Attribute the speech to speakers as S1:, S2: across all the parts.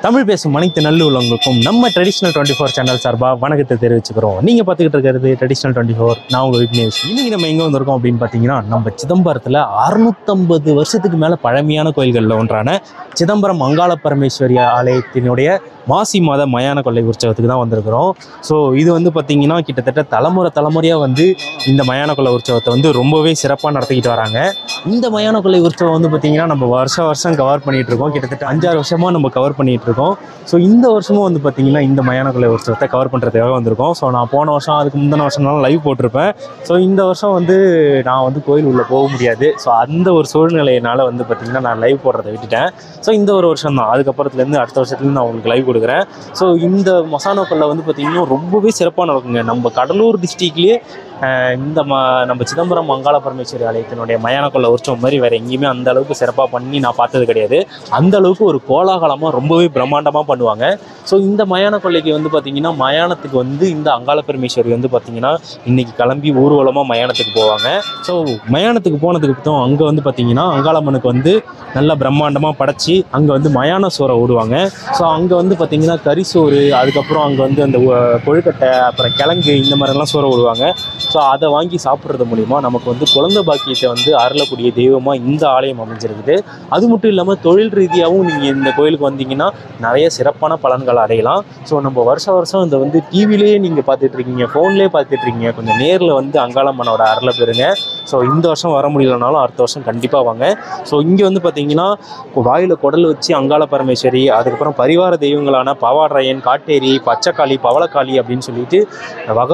S1: தமிழ் பேசும் அனைத்து நல்லுள்ளவங்களுக்கும் நம்ம ட்ரெடிஷனல் 24 சேனல் சார்பாக வணக்கத்தை தெரிவிச்சுக்கிறோம். நீங்கள் பார்த்துக்கிட்டு இருக்கிறது ட்ரெடிஷனல் 24. நான் உங்கள் விக்னேஷ். இன்னைக்கு நம்ம எங்கே வந்திருக்கோம் அப்படின்னு பார்த்தீங்கன்னா, நம்ம சிதம்பரத்தில் 650 வருஷத்துக்கு மேலே பழமையான கோயில்களில் ஒன்றான சிதம்பரம் அங்காள பரமேஸ்வரி ஆலயத்தினுடைய மாசி மாத மயான கொள்ளை உற்சவத்துக்கு தான் வந்திருக்கிறோம். ஸோ இது வந்து பார்த்திங்கன்னா கிட்டத்தட்ட தலைமுறையாக வந்து இந்த மயான கொள்ளை உற்சவத்தை வந்து ரொம்பவே சிறப்பாக நடத்திக்கிட்டு வராங்க. இந்த மயான கொள்ளை உற்சவம் வந்து பார்த்திங்கன்னா நம்ம வருஷம் கவர் பண்ணிகிட்டு இருக்கோம். கிட்டத்தட்ட 5-6 வருஷமாக நம்ம கவர் பண்ணிகிட்டு இருக்கோம். ஸோ இந்த வருஷமும் வந்து பார்த்திங்கன்னா இந்த மயான கொள்ளை உற்சவத்தை கவர் பண்ணுறதுக்காக வந்திருக்கோம். ஸோ நான் போன வருஷம் அதுக்கு முந்தின வருஷம்னாலும் லைவ் போட்டிருப்பேன். ஸோ இந்த வருஷம் வந்து நான் வந்து கோயில் உள்ளே போக முடியாது. ஸோ அந்த ஒரு சூழ்நிலையினால் வந்து பார்த்திங்கன்னா நான் லைவ் போடுறதை விட்டுட்டேன். ஸோ இந்த ஒரு வருஷம் தான், அதுக்கப்புறத்துலேருந்து அடுத்த வருஷத்துலேருந்து நான் உங்களுக்கு லைவ் கொடுக்குறேன். ஸோ இந்த மசானோ கொள்ளை வந்து பார்த்திங்கன்னா ரொம்பவே சிறப்பாக நடக்குங்க. நம்ம கடலூர் டிஸ்ட்ரிக்ட்லேயே இந்த நம்ம சிதம்பரம் அங்காள பரமேஸ்வரி ஆலயத்தினுடைய மயான கொள்ளை உற்சவம் மாதிரி வேறு எங்கேயுமே அந்த அளவுக்கு சிறப்பாக பண்ணி நான் பார்த்தது கிடையாது. அந்த அளவுக்கு ஒரு கோலாகலமாக ரொம்பவே பிரம்மாண்டமாக பண்ணுவாங்க. ஸோ இந்த மயான கொள்ளைக்கு வந்து பார்த்திங்கன்னா மயானத்துக்கு வந்து இந்த அங்காள பரமேஸ்வரி வந்து பார்த்திங்கன்னா இன்றைக்கி கிளம்பி ஊர்வலமாக மயானத்துக்கு போவாங்க. ஸோ மயானத்துக்கு போனதுக்கு அப்புறம் அங்கே வந்து பார்த்திங்கன்னா அங்காளம்மனுக்கு வந்து நல்லா பிரம்மாண்டமாக படைச்சி அங்கே வந்து மயான சோறை ஓடுவாங்க. ஸோ அங்கே வந்து பார்த்திங்கன்னா கறிசோறு, அதுக்கப்புறம் அங்கே வந்து அந்த கொழுக்கட்டை, அப்புறம் கிழங்கு, இந்த மாதிரிலாம் சோறை ஓடுவாங்க. ஸோ அதை வாங்கி சாப்பிட்றது மூலிமா நமக்கு வந்து குழந்தை பாக்கியத்தை வந்து அருளக்கூடிய தெய்வமாக இந்த ஆலயம் அமைஞ்சிருக்குது. அது மட்டும் இல்லாமல் தொழில் ரீதியாகவும் நீங்கள் இந்த கோயிலுக்கு வந்தீங்கன்னா நிறைய சிறப்பான பலன்களை அடையலாம். ஸோ நம்ம வருஷம் இந்த வந்து டிவிலேயே நீங்கள் பார்த்துட்ருக்கீங்க, ஃபோன்லேயே பார்த்துட்ருக்கீங்க, கொஞ்சம் நேரில் வந்து அங்காளம்மனோட அருளை பெறுங்க. ஸோ இந்த வருஷம் வர முடியலனாலும் அடுத்த வருஷம் கண்டிப்பாக வாங்க. ஸோ இங்கே வந்து பார்த்திங்கன்னா வாயில் குடல் வச்சு அங்காள பரமேஸ்வரி, அதுக்கப்புறம் பரிவார தெய்வங்களான பாவாடரையன், காட்டேரி, பச்சைக்காளி, பவளக்காளி அப்படின்னு சொல்லிட்டு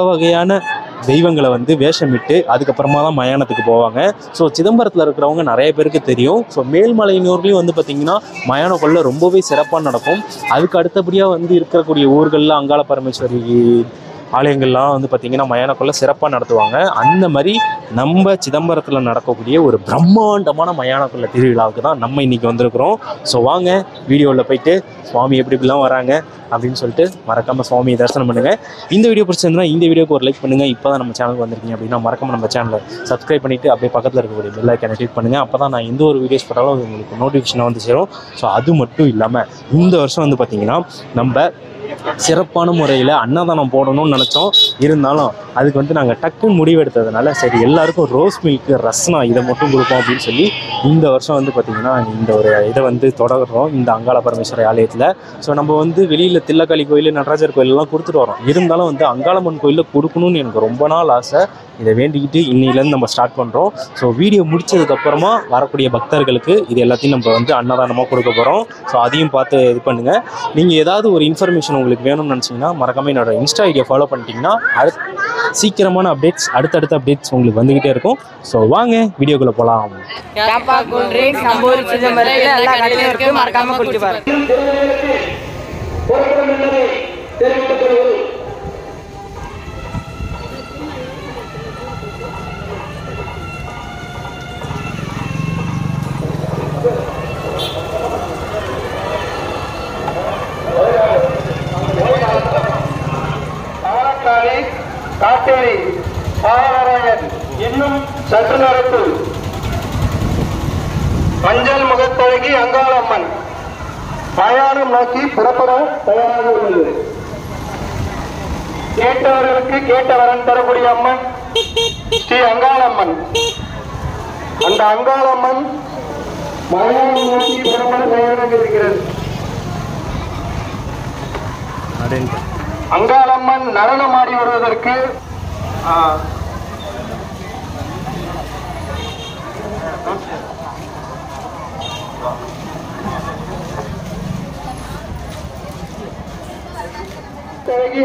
S1: வகையான தெய்வங்களை வந்து வேஷமிட்டு அதுக்கப்புறமா தான் மயானத்துக்கு போவாங்க. ஸோ சிதம்பரத்தில் இருக்கிறவங்க நிறைய பேருக்கு தெரியும். ஸோ மேல்மலையனூர்லேயும் வந்து பார்த்திங்கன்னா மயான கொள்ளை ரொம்பவே சிறப்பாக நடக்கும். அதுக்கு அடுத்தபடியாக வந்து இருக்கக்கூடிய ஊர்களில் அங்காள பரமேஸ்வரி ஆலயங்கள்லாம் வந்து பார்த்திங்கன்னா மயான கொள்ளை சிறப்பாக நடத்துவாங்க. அந்த மாதிரி நம்ம சிதம்பரத்தில் நடக்கக்கூடிய ஒரு பிரம்மாண்டமான மயான கொள்ளை திருவிழாவுக்கு தான் நம்ம இன்றைக்கி வந்திருக்கிறோம். ஸோ வாங்க வீடியோவில் போயிட்டு சுவாமி எப்படிலாம் வராங்க அப்படின்னு சொல்லிட்டு மறக்காமல் சுவாமியை தரிசனம் பண்ணுங்கள். இந்த வீடியோ பிடிச்சிருந்தா இந்த வீடியோக்கு ஒரு லைக் பண்ணுங்கள். இப்போ தான் நம்ம சேனலுக்கு வந்திருக்கீங்க அப்படின்னா மறக்காமல் நம்ம சேனலை சப்ஸ்கிரைப் பண்ணிவிட்டு அப்படியே பக்கத்தில் இருக்கக்கூடிய பெல் ஐக்கானை கிளிக் பண்ணுங்கள். அப்போ தான் நான் எந்த ஒரு வீடியோஸ் போட்டாலும் உங்களுக்கு நோட்டிஃபிகேஷனாக வந்து சேரும். ஸோ அது மட்டும் இல்லாமல் இந்த வருஷம் வந்து பார்த்திங்கன்னா நம்ம சிறப்பான முறையில் அன்னதானம் போடணும்னு நினச்சோம். இருந்தாலும் அதுக்கு வந்து நாங்கள் டக்குன்னு முடிவெடுத்ததுனால சரி எல்லாருக்கும் ரோஸ் மில்க்கு, ரஸ்னா இதை மட்டும் கொடுப்போம் அப்படின்னு சொல்லி இந்த வருஷம் வந்து பார்த்திங்கன்னா இந்த ஒரு இதை வந்து தொடர்கிறோம் இந்த அங்காள பரமேஸ்வரி ஆலயத்தில். ஸோ நம்ம வந்து வெளியில் தில்லக்காளி கோயில், நடராஜர் கோயிலெலாம் கொடுத்துட்டு வரோம். இருந்தாலும் வந்து அங்காளம்மன் கோயிலில் கொடுக்கணும்னு எனக்கு ரொம்ப நாள் ஆசை. இதை வேண்டிக்கிட்டு இன்னிலேருந்து நம்ம ஸ்டார்ட் பண்ணுறோம். ஸோ வீடியோ முடித்ததுக்கப்புறமா வரக்கூடிய பக்தர்களுக்கு இது எல்லாத்தையும் நம்ம வந்து அன்னதானமாக கொடுக்க போகிறோம். ஸோ அதையும் பார்த்து இது பண்ணுங்கள். நீங்கள் ஏதாவது ஒரு இன்ஃபர்மேஷன் உங்களுக்கு வேணும்னு நினச்சிங்கன்னா மறக்காமல் என்னோடய இன்ஸ்டா ஐடியை ஃபாலோ பண்ணிட்டீங்கன்னா சீக்கிரமான அப்டேட்ஸ், அடுத்தடுத்த அப்டேட்ஸ் உங்களுக்கு வந்துக்கிட்டே இருக்கும். ஸோ வாங்க வீடியோக்குள்ளே போகலாம்.
S2: காட்டேரி, பாவாடரையன் இன்னும் சற்று நேரத்தில் மஞ்சள் முகத்தழகி அங்காளம்மன் மயானம் நோக்கி புறப்பட தயாராக உள்ளது. கேட்டவர்களுக்கு கேட்ட வரம் தரக்கூடிய அம்மன் ஸ்ரீ அங்காளம்மன். அந்த அங்காளம்மன் மயானம் நோக்கி புறப்பட தயாராக இருக்கிறது. அங்காளம்மன் நடனமாடி வருவதற்கு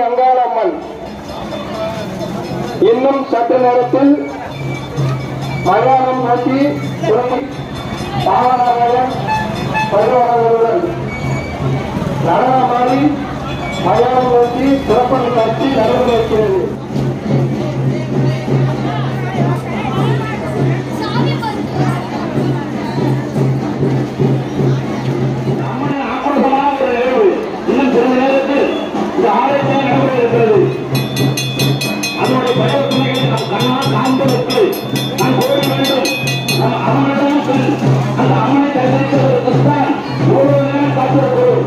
S2: அங்காளம்மன் இன்னும் சற்று நேரத்தில் மயானம் நோக்கி பாவாடரையன் பரிவாரங்களுடன் நடனமாடி மயானம் நோக்கி புறப்படும் காட்சி நடந்து இருக்கிறது. இன்னும் சிறிது நேரத்தில் இந்த ஆலயத்தில் நடைபெற இருக்கிறது. அதனுடைய பரிவர்த்தனைகளை நம் கண்ணால் காண்பதற்கு நாம் கோர வேண்டும். நம் அம்மனிடம் அந்த அம்மனை தரிசிப்பதற்குத்தான் ஒவ்வொரு நேரம் காத்திருக்கிறோம்.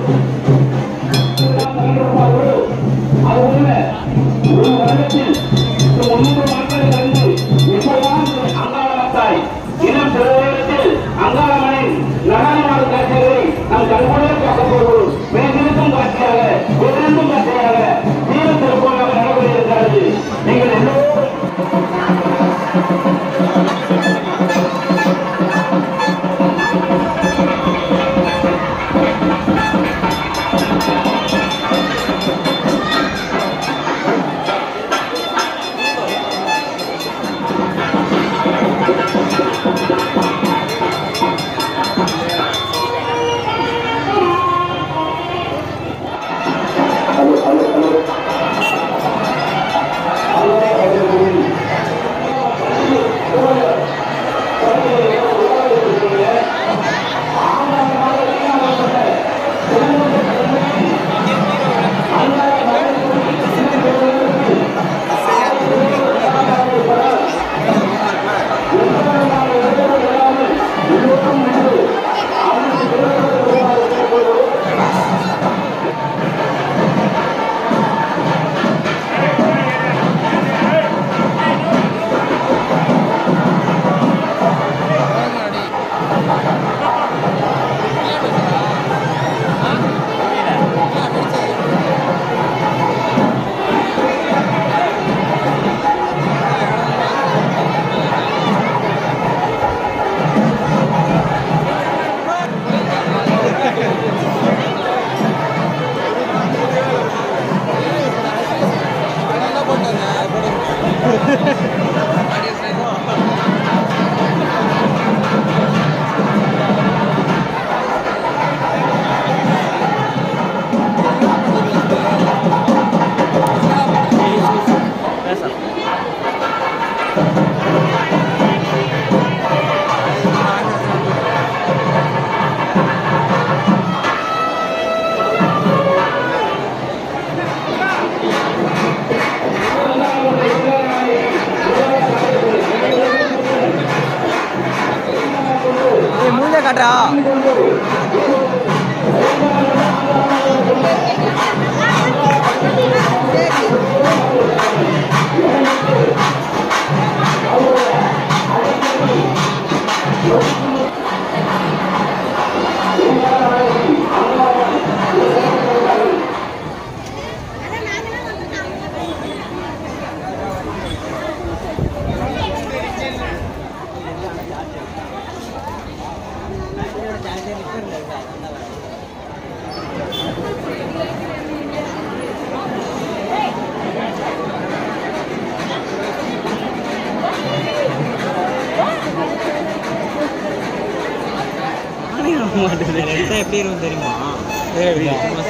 S3: மாட்டேங்குது. எப்படி இருக்கும் தெரியுமா?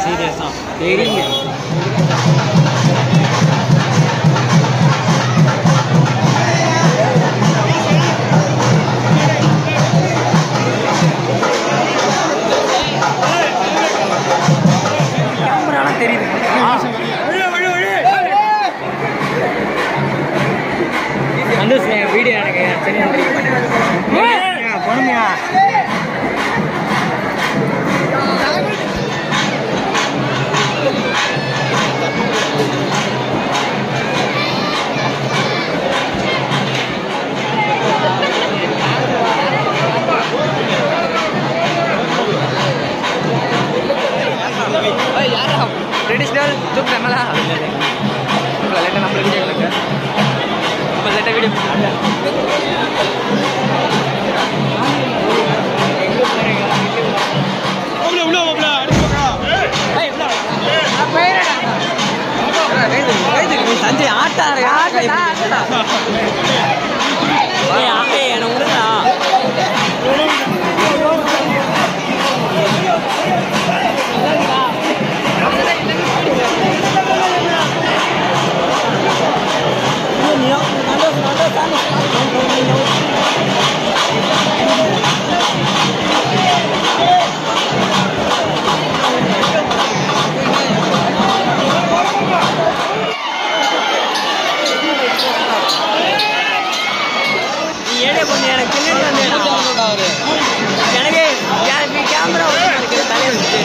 S3: சீரியஸா தெரியுங்க. கேமராலாம் தெரியுது. சந்தோஷ் வீடியோ எனக்கு பொறுமையா ட்ரெடிஷ்னல் தூக்கு நம்மளா லேட்டாக நம்மள வீடியோ நம்ம லேட்டாக வீடியோ சஞ்சய் ஆட்டாரு எனக்கு விடுறா எனக்கு கேமரா தலையை வச்சு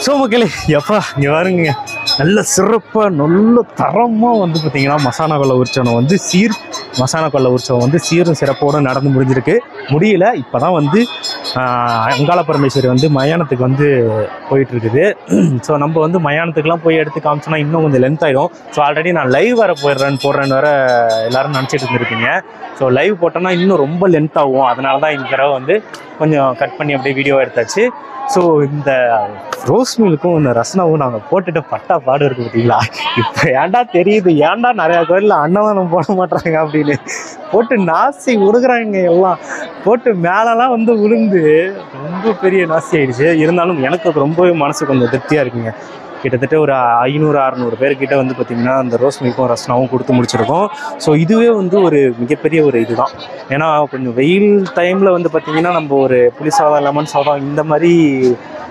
S1: ஸோ மக்களே எப்பா இங்கே பாருங்க, நல்ல சிறப்பாக நல்ல தரமாக வந்து பார்த்திங்கன்னா மசாலா கொள்ளை உற்சவம் வந்து மசாலா கொள்ளை உற்சவம் வந்து சீரும் சிறப்போடு நடந்து முடிஞ்சிருக்கு. முடியல, இப்போ தான் வந்து அங்காள பரமேஸ்வரி வந்து மயானத்துக்கு வந்து போயிட்டுருக்குது. ஸோ நம்ம வந்து மயானத்துக்குலாம் போய் எடுத்து காமிச்சோன்னா இன்னும் கொஞ்சம் லென்த் ஆகிடும். ஸோ ஆல்ரெடி நான் லைவ் வர போடுறேன்னு வேறு எல்லோரும் நினச்சிட்டு இருந்துருப்பீங்க. ஸோ லைவ் போட்டோன்னா இன்னும் ரொம்ப லென்த் ஆகும். அதனால தான் இந்த தடவை வந்து கொஞ்சம் கட் பண்ணி அப்படியே வீடியோ எடுத்தாச்சு. ஸோ இந்த ரோஸ் மில்க்கும் இந்த ரசனாவும் நாங்கள் போட்டுட்டு பட்டா பாடு இருக்குது பார்த்தீங்களா. இப்போ ஏன்டா தெரியுது, ஏன்டா நிறையா கோயிலில் அன்னதானம் போட மாட்டாங்க அப்படின்னு போட்டு நாசி விடுக்குறாங்க. எல்லாம் போட்டு மேலெலாம் வந்து விழுந்து ரொம்ப பெரிய நாசி ஆகிடுச்சு. இருந்தாலும் எனக்கு ரொம்பவே மனசு கொஞ்சம் திருப்தியாக இருக்குங்க. கிட்டத்தட்ட ஒரு 500-600 பேர்கிட்ட வந்து பார்த்திங்கன்னா அந்த ரோஸ் மில்க்கும் ரசனாவும் கொடுத்து முடிச்சிருக்கோம். ஸோ இதுவே வந்து ஒரு மிகப்பெரிய ஒரு இதுதான். ஏன்னா கொஞ்சம் வெயில் டைமில் வந்து பார்த்திங்கன்னா நம்ம ஒரு புளி சாதம், லெமன் சாதம் இந்த மாதிரி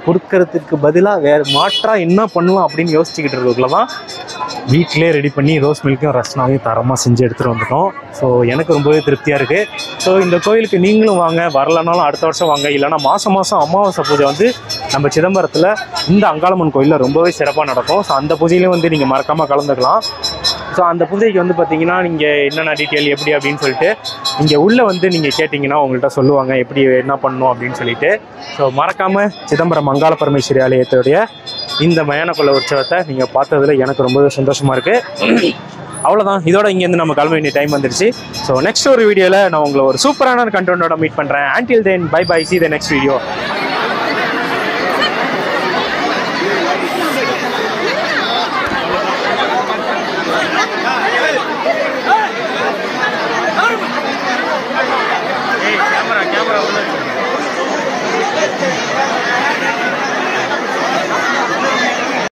S1: கொடுக்கறதுக்கு பதிலாக வேறு மாற்றாக என்ன பண்ணலாம் அப்படின்னு யோசிச்சுக்கிட்டு இருக்கிறதுக்குள்ள தான் வீட்டிலே ரெடி பண்ணி ரோஸ் மில்க்கும் ரசனாவையும் தரமாக செஞ்சு எடுத்துகிட்டு வந்துட்டோம். ஸோ எனக்கு ரொம்பவே திருப்தியாக இருக்குது. ஸோ இந்த கோயிலுக்கு நீங்களும் வாங்க, வரலனாலும் அடுத்த வருஷம் வாங்க. இல்லைனா மாதம் அமாவாசை பூஜை வந்து நம்ம சிதம்பரத்தில் இந்த அங்காளம்மன் கோயிலில் ரொம்பவே சிறப்பாக நடக்கும். ஸோ அந்த பூஜையிலையும் வந்து நீங்கள் மறக்காமல் கலந்துக்கலாம். ஸோ அந்த பூஜைக்கு வந்து பார்த்திங்கன்னா நீங்கள் என்னென்ன டீட்டெயில் எப்படி அப்படின்னு சொல்லிட்டு இங்கே உள்ளே வந்து நீங்கள் கேட்டிங்கன்னா உங்கள்கிட்ட சொல்லுவாங்க எப்படி என்ன பண்ணணும் அப்படின்னு சொல்லிட்டு. ஸோ மறக்காமல் சிதம்பரம் அங்காள பரமேஸ்வரி ஆலயத்துடைய இந்த மயான கொள்ளை உற்சவத்தை நீங்கள் பார்த்ததுல எனக்கு ரொம்பவே சந்தோஷமாக இருக்குது. அவ்வளோதான், இதோட இங்கேருந்து நம்ம கிளம்ப வேண்டிய டைம் வந்துருச்சு. ஸோ நெக்ஸ்ட் ஒரு வீடியோவில் நான் உங்களை ஒரு சூப்பரான கண்டென்ட்டோட மீட் பண்ணுறேன். until then bye bye, see the next video.